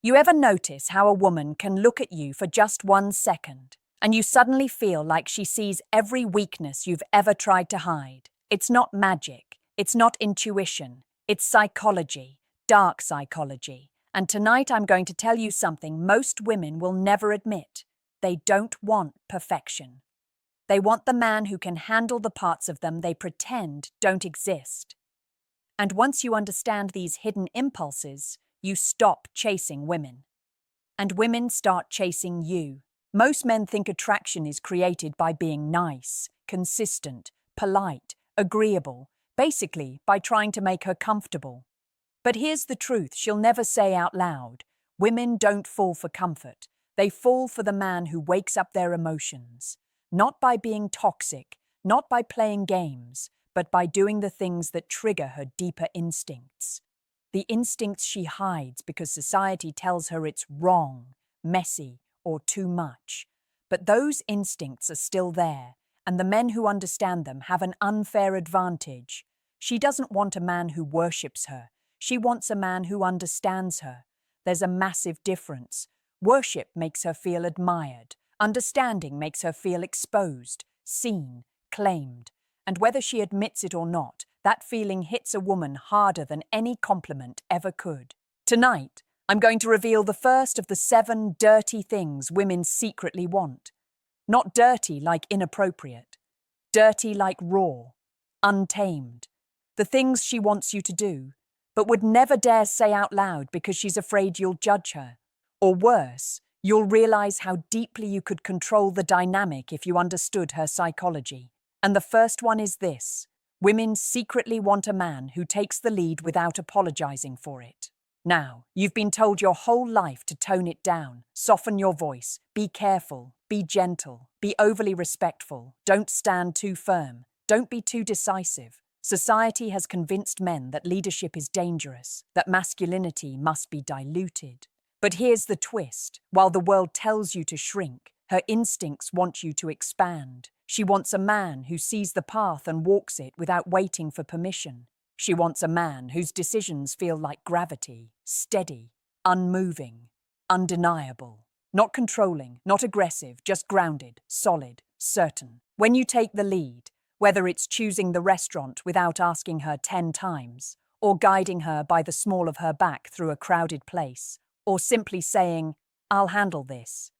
You ever notice how a woman can look at you for just 1 second and you suddenly feel like she sees every weakness you've ever tried to hide? It's not magic, it's not intuition, it's psychology, dark psychology. And tonight I'm going to tell you something most women will never admit. They don't want perfection. They want the man who can handle the parts of them they pretend don't exist. And once you understand these hidden impulses, you stop chasing women. And women start chasing you. Most men think attraction is created by being nice, consistent, polite, agreeable, basically by trying to make her comfortable. But here's the truth she'll never say out loud. Women don't fall for comfort. They fall for the man who wakes up their emotions. Not by being toxic, not by playing games, but by doing the things that trigger her deeper instincts. The instincts she hides because society tells her it's wrong, messy, or too much. But those instincts are still there, and the men who understand them have an unfair advantage. She doesn't want a man who worships her. She wants a man who understands her. There's a massive difference. Worship makes her feel admired. Understanding makes her feel exposed, seen, claimed. And whether she admits it or not, that feeling hits a woman harder than any compliment ever could. Tonight, I'm going to reveal the first of the 7 dirty things women secretly want. Not dirty like inappropriate. Dirty like raw, untamed. The things she wants you to do, but would never dare say out loud because she's afraid you'll judge her. Or worse, you'll realize how deeply you could control the dynamic if you understood her psychology. And the first one is this. Women secretly want a man who takes the lead without apologizing for it. Now, you've been told your whole life to tone it down, soften your voice, be careful, be gentle, be overly respectful, don't stand too firm, don't be too decisive. Society has convinced men that leadership is dangerous, that masculinity must be diluted. But here's the twist. While the world tells you to shrink, her instincts want you to expand. She wants a man who sees the path and walks it without waiting for permission. She wants a man whose decisions feel like gravity, steady, unmoving, undeniable. Not controlling, not aggressive, just grounded, solid, certain. When you take the lead, whether it's choosing the restaurant without asking her 10 times, or guiding her by the small of her back through a crowded place, or simply saying, "I'll handle this,"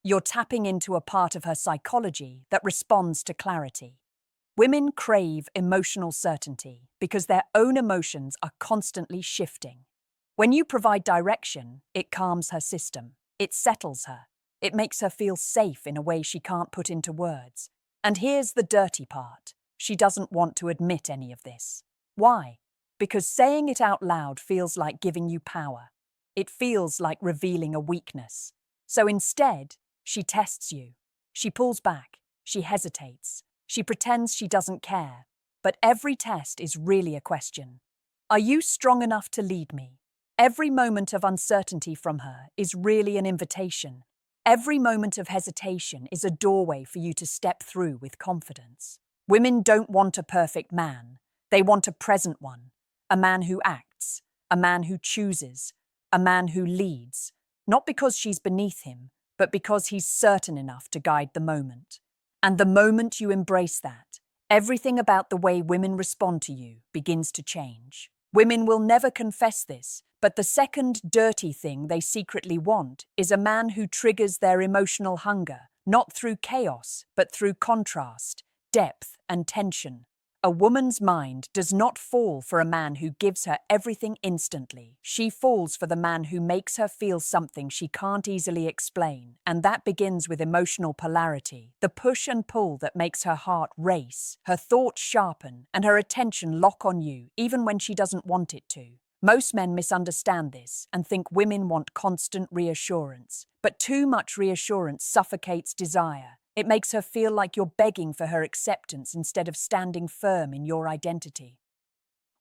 you're tapping into a part of her psychology that responds to clarity. Women crave emotional certainty because their own emotions are constantly shifting. When you provide direction, it calms her system. It settles her. It makes her feel safe in a way she can't put into words. And here's the dirty part. She doesn't want to admit any of this. Why? Because saying it out loud feels like giving you power. It feels like revealing a weakness. So instead, she tests you. She pulls back. She hesitates. She pretends she doesn't care. But every test is really a question. Are you strong enough to lead me? Every moment of uncertainty from her is really an invitation. Every moment of hesitation is a doorway for you to step through with confidence. Women don't want a perfect man. They want a present one. A man who acts. A man who chooses. A man who leads. Not because she's beneath him, but because he's certain enough to guide the moment. And the moment you embrace that, everything about the way women respond to you begins to change. Women will never confess this, but the second dirty thing they secretly want is a man who triggers their emotional hunger, not through chaos, but through contrast, depth, and tension. A woman's mind does not fall for a man who gives her everything instantly. She falls for the man who makes her feel something she can't easily explain, and that begins with emotional polarity, the push and pull that makes her heart race, her thoughts sharpen, and her attention lock on you, even when she doesn't want it to. Most men misunderstand this and think women want constant reassurance, but too much reassurance suffocates desire. It makes her feel like you're begging for her acceptance instead of standing firm in your identity.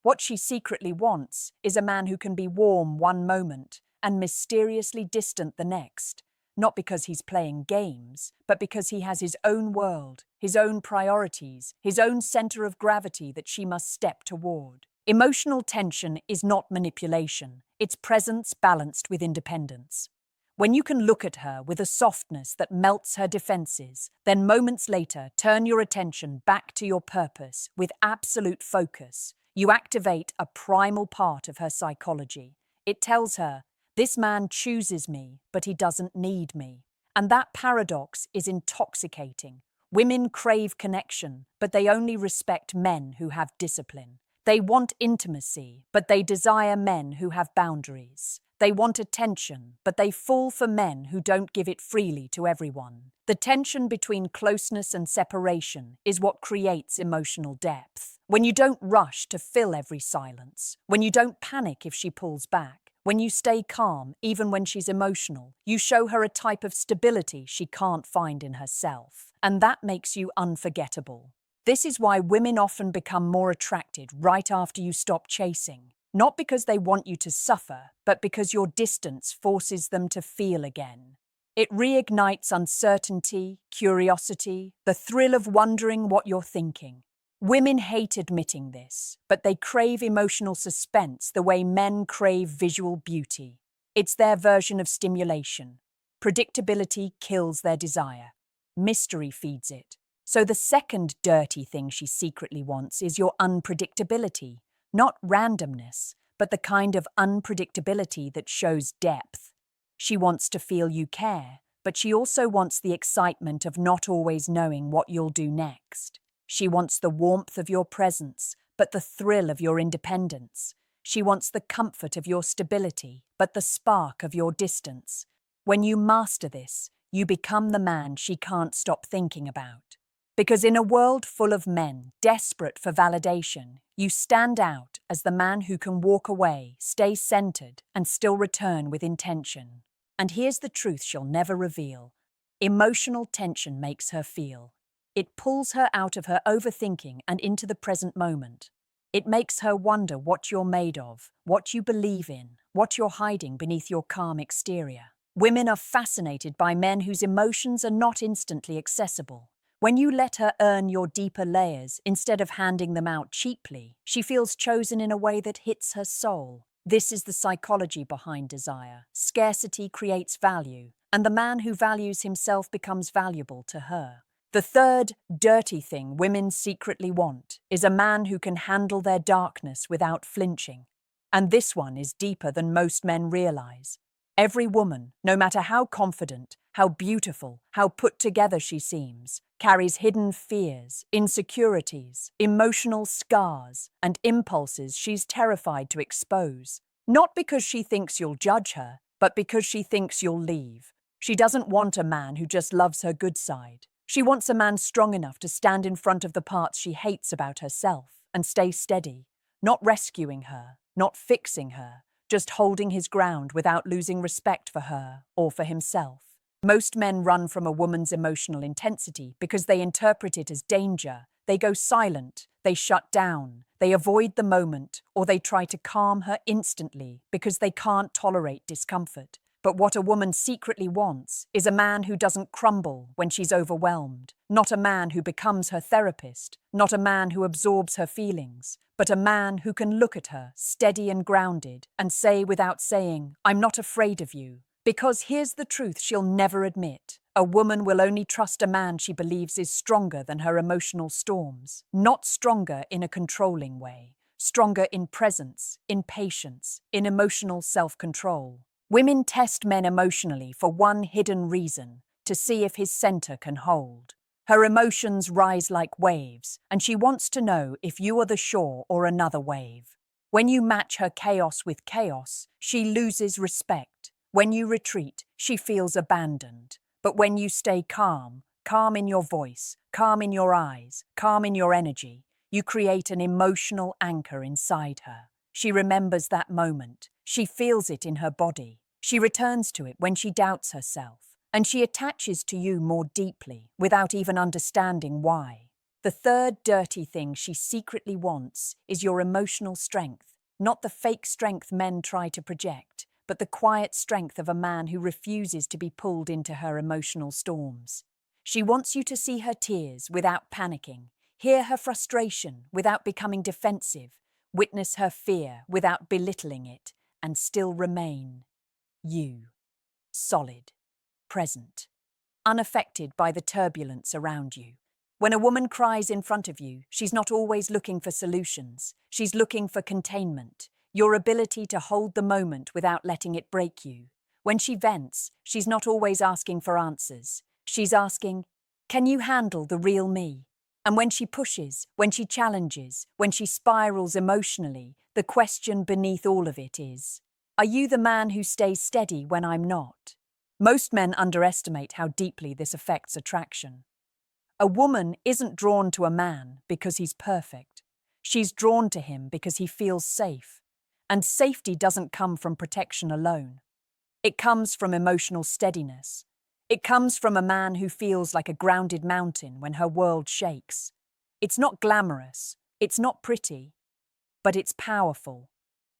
What she secretly wants is a man who can be warm one moment and mysteriously distant the next, not because he's playing games, but because he has his own world, his own priorities, his own center of gravity that she must step toward. Emotional tension is not manipulation. It's presence balanced with independence. When you can look at her with a softness that melts her defenses, then moments later turn your attention back to your purpose with absolute focus, you activate a primal part of her psychology. It tells her, this man chooses me, but he doesn't need me. And that paradox is intoxicating. Women crave connection, but they only respect men who have discipline. They want intimacy, but they desire men who have boundaries. They want attention, but they fall for men who don't give it freely to everyone. The tension between closeness and separation is what creates emotional depth. When you don't rush to fill every silence, when you don't panic if she pulls back, when you stay calm even when she's emotional, you show her a type of stability she can't find in herself. And that makes you unforgettable. This is why women often become more attracted right after you stop chasing. Not because they want you to suffer, but because your distance forces them to feel again. It reignites uncertainty, curiosity, the thrill of wondering what you're thinking. Women hate admitting this, but they crave emotional suspense the way men crave visual beauty. It's their version of stimulation. Predictability kills their desire. Mystery feeds it. So the second dirty thing she secretly wants is your unpredictability. Not randomness, but the kind of unpredictability that shows depth. She wants to feel you care, but she also wants the excitement of not always knowing what you'll do next. She wants the warmth of your presence, but the thrill of your independence. She wants the comfort of your stability, but the spark of your distance. When you master this, you become the man she can't stop thinking about. Because in a world full of men desperate for validation, you stand out as the man who can walk away, stay centered, and still return with intention. And here's the truth she'll never reveal. Emotional tension makes her feel. It pulls her out of her overthinking and into the present moment. It makes her wonder what you're made of, what you believe in, what you're hiding beneath your calm exterior. Women are fascinated by men whose emotions are not instantly accessible. When you let her earn your deeper layers instead of handing them out cheaply, she feels chosen in a way that hits her soul. This is the psychology behind desire. Scarcity creates value, and the man who values himself becomes valuable to her. The third dirty thing women secretly want is a man who can handle their darkness without flinching. And this one is deeper than most men realize. Every woman, no matter how confident, how beautiful, how put together she seems, carries hidden fears, insecurities, emotional scars, and impulses she's terrified to expose. Not because she thinks you'll judge her, but because she thinks you'll leave. She doesn't want a man who just loves her good side. She wants a man strong enough to stand in front of the parts she hates about herself and stay steady, not rescuing her, not fixing her, just holding his ground without losing respect for her or for himself. Most men run from a woman's emotional intensity because they interpret it as danger. They go silent, they shut down, they avoid the moment, or they try to calm her instantly because they can't tolerate discomfort. But what a woman secretly wants is a man who doesn't crumble when she's overwhelmed, not a man who becomes her therapist, not a man who absorbs her feelings, but a man who can look at her, steady and grounded, and say without saying, "I'm not afraid of you." Because here's the truth she'll never admit. A woman will only trust a man she believes is stronger than her emotional storms, not stronger in a controlling way, stronger in presence, in patience, in emotional self-control. Women test men emotionally for one hidden reason, to see if his center can hold. Her emotions rise like waves, and she wants to know if you are the shore or another wave. When you match her chaos with chaos, she loses respect. When you retreat, she feels abandoned. But when you stay calm, calm in your voice, calm in your eyes, calm in your energy, you create an emotional anchor inside her. She remembers that moment. She feels it in her body. She returns to it when she doubts herself. And she attaches to you more deeply, without even understanding why. The third dirty thing she secretly wants is your emotional strength. Not the fake strength men try to project, but the quiet strength of a man who refuses to be pulled into her emotional storms. She wants you to see her tears without panicking, hear her frustration without becoming defensive, witness her fear without belittling it, and still remain you. Solid, present, unaffected by the turbulence around you. When a woman cries in front of you, she's not always looking for solutions. She's looking for containment, your ability to hold the moment without letting it break you. When she vents, she's not always asking for answers. She's asking, can you handle the real me? And when she pushes, when she challenges, when she spirals emotionally, the question beneath all of it is, are you the man who stays steady when I'm not? Most men underestimate how deeply this affects attraction. A woman isn't drawn to a man because he's perfect. She's drawn to him because he feels safe. And safety doesn't come from protection alone. It comes from emotional steadiness. It comes from a man who feels like a grounded mountain when her world shakes. It's not glamorous, it's not pretty, but it's powerful.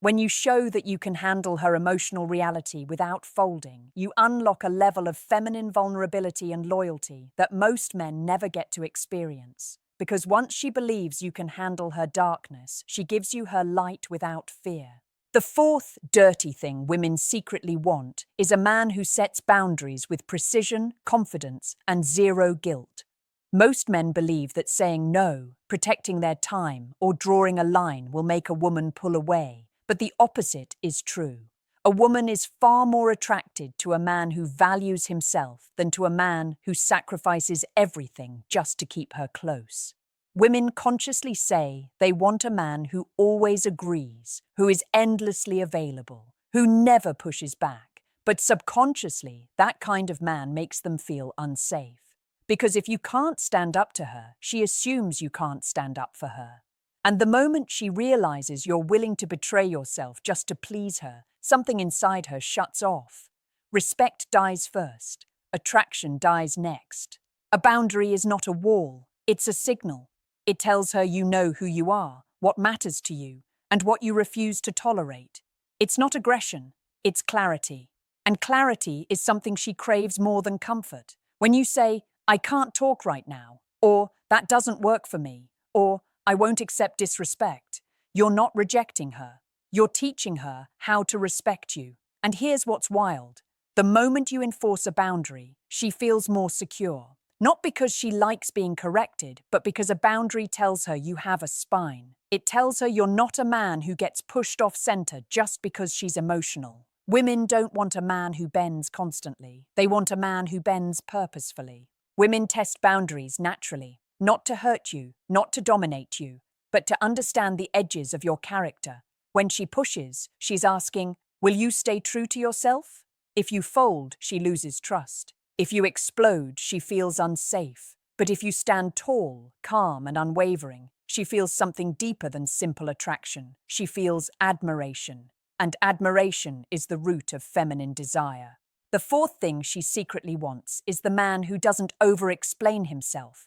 When you show that you can handle her emotional reality without folding, you unlock a level of feminine vulnerability and loyalty that most men never get to experience. Because once she believes you can handle her darkness, she gives you her light without fear. The fourth dirty thing women secretly want is a man who sets boundaries with precision, confidence, and zero guilt. Most men believe that saying no, protecting their time, or drawing a line will make a woman pull away. But the opposite is true. A woman is far more attracted to a man who values himself than to a man who sacrifices everything just to keep her close. Women consciously say they want a man who always agrees, who is endlessly available, who never pushes back. But subconsciously, that kind of man makes them feel unsafe. Because if you can't stand up to her, she assumes you can't stand up for her. And the moment she realizes you're willing to betray yourself just to please her, something inside her shuts off. Respect dies first. Attraction dies next. A boundary is not a wall, it's a signal. It tells her you know who you are, what matters to you, and what you refuse to tolerate. It's not aggression, it's clarity. And clarity is something she craves more than comfort. When you say, I can't talk right now, or that doesn't work for me, or I won't accept disrespect, you're not rejecting her. You're teaching her how to respect you. And here's what's wild. The moment you enforce a boundary, she feels more secure. Not because she likes being corrected, but because a boundary tells her you have a spine. It tells her you're not a man who gets pushed off center just because she's emotional. Women don't want a man who bends constantly. They want a man who bends purposefully. Women test boundaries naturally, not to hurt you, not to dominate you, but to understand the edges of your character. When she pushes, she's asking, will you stay true to yourself? If you fold, she loses trust. If you explode, she feels unsafe. But if you stand tall, calm, and unwavering, she feels something deeper than simple attraction. She feels admiration. And admiration is the root of feminine desire. The fourth thing she secretly wants is the man who doesn't over-explain himself.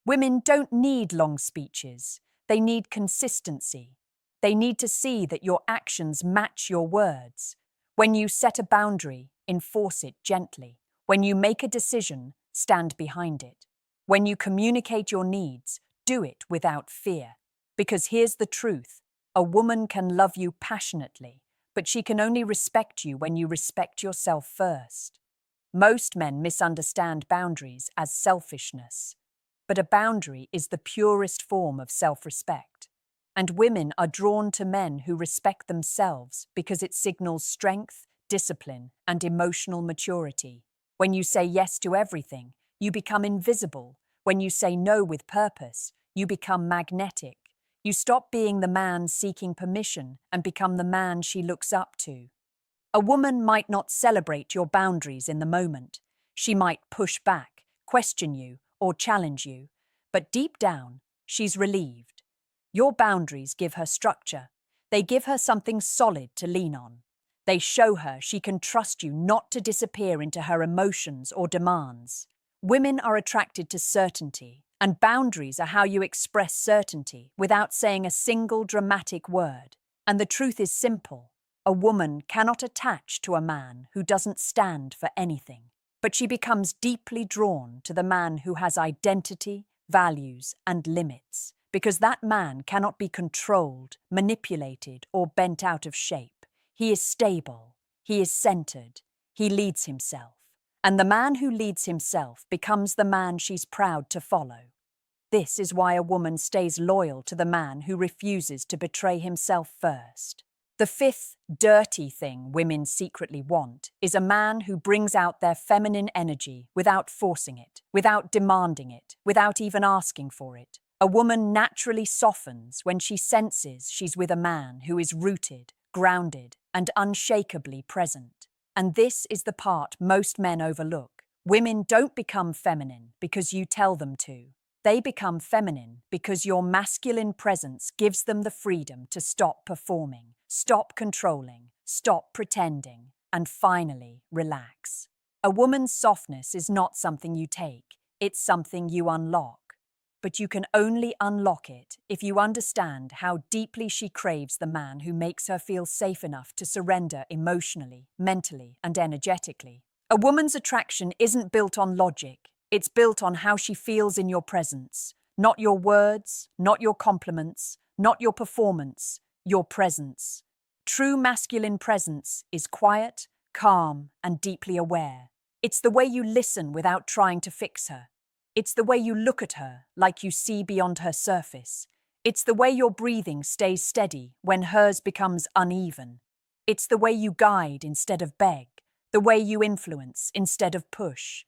Women don't need long speeches. They need consistency. They need to see that your actions match your words. When you set a boundary, enforce it gently. When you make a decision, stand behind it. When you communicate your needs, do it without fear. Because here's the truth. A woman can love you passionately, but she can only respect you when you respect yourself first. Most men misunderstand boundaries as selfishness, but a boundary is the purest form of self-respect. And women are drawn to men who respect themselves because it signals strength, discipline, and emotional maturity. When you say yes to everything, you become invisible. When you say no with purpose, you become magnetic. You stop being the man seeking permission and become the man she looks up to. A woman might not celebrate your boundaries in the moment. She might push back, question you, or challenge you. But deep down, she's relieved. Your boundaries give her structure. They give her something solid to lean on. They show her she can trust you not to disappear into her emotions or demands. Women are attracted to certainty, and boundaries are how you express certainty without saying a single dramatic word. And the truth is simple. A woman cannot attach to a man who doesn't stand for anything, but she becomes deeply drawn to the man who has identity, values, and limits, because that man cannot be controlled, manipulated, or bent out of shape. He is stable. He is centered. He leads himself. And the man who leads himself becomes the man she's proud to follow. This is why a woman stays loyal to the man who refuses to betray himself first. The fifth dirty thing women secretly want is a man who brings out their feminine energy without forcing it, without demanding it, without even asking for it. A woman naturally softens when she senses she's with a man who is rooted, grounded, and unshakably present. And this is the part most men overlook. Women don't become feminine because you tell them to. They become feminine because your masculine presence gives them the freedom to stop performing, stop controlling, stop pretending, and finally relax. A woman's softness is not something you take, it's something you unlock. But you can only unlock it if you understand how deeply she craves the man who makes her feel safe enough to surrender emotionally, mentally, and energetically. A woman's attraction isn't built on logic. It's built on how she feels in your presence. Not your words, not your compliments, not your performance, your presence. True masculine presence is quiet, calm, and deeply aware. It's the way you listen without trying to fix her. It's the way you look at her like you see beyond her surface. It's the way your breathing stays steady when hers becomes uneven. It's the way you guide instead of beg, the way you influence instead of push.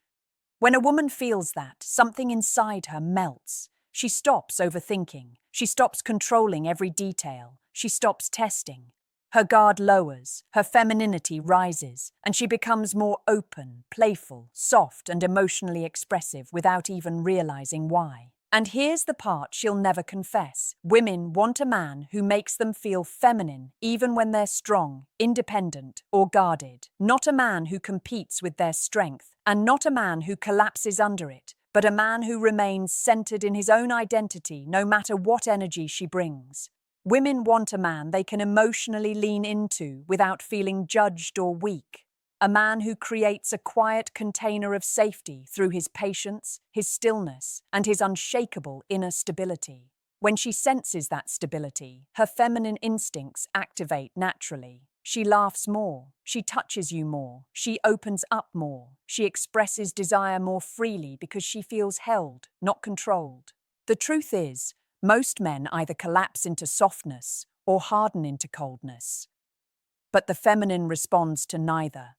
When a woman feels that, something inside her melts. She stops overthinking. She stops controlling every detail. She stops testing. Her guard lowers, her femininity rises, and she becomes more open, playful, soft, and emotionally expressive without even realizing why. And here's the part she'll never confess. Women want a man who makes them feel feminine even when they're strong, independent, or guarded. Not a man who competes with their strength, and not a man who collapses under it, but a man who remains centered in his own identity no matter what energy she brings. Women want a man they can emotionally lean into without feeling judged or weak. A man who creates a quiet container of safety through his patience, his stillness, and his unshakable inner stability. When she senses that stability, her feminine instincts activate naturally. She laughs more, she touches you more, she opens up more, she expresses desire more freely because she feels held, not controlled. The truth is, most men either collapse into softness or harden into coldness. But the feminine responds to neither.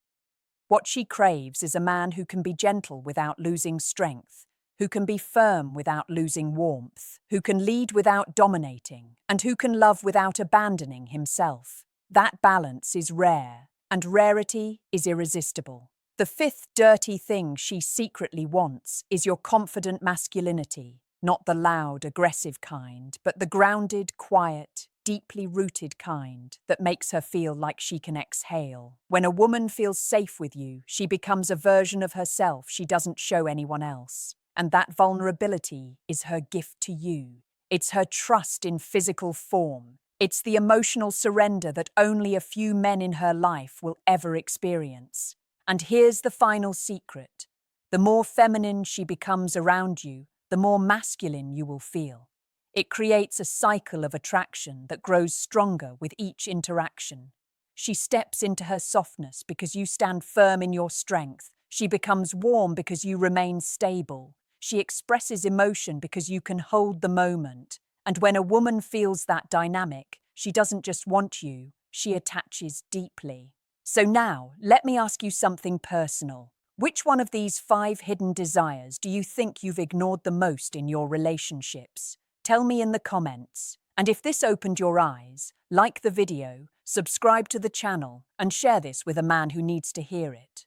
What she craves is a man who can be gentle without losing strength, who can be firm without losing warmth, who can lead without dominating, and who can love without abandoning himself. That balance is rare, and rarity is irresistible. The fifth dirty thing she secretly wants is your confident masculinity. Not the loud, aggressive kind, but the grounded, quiet, deeply rooted kind that makes her feel like she can exhale. When a woman feels safe with you, she becomes a version of herself she doesn't show anyone else. And that vulnerability is her gift to you. It's her trust in physical form. It's the emotional surrender that only a few men in her life will ever experience. And here's the final secret. The more feminine she becomes around you, the more masculine you will feel. It creates a cycle of attraction that grows stronger with each interaction. She steps into her softness because you stand firm in your strength. She becomes warm because you remain stable. She expresses emotion because you can hold the moment. And when a woman feels that dynamic, she doesn't just want you, she attaches deeply. So now, let me ask you something personal. Which one of these 5 hidden desires do you think you've ignored the most in your relationships? Tell me in the comments. And if this opened your eyes, like the video, subscribe to the channel, and share this with a man who needs to hear it.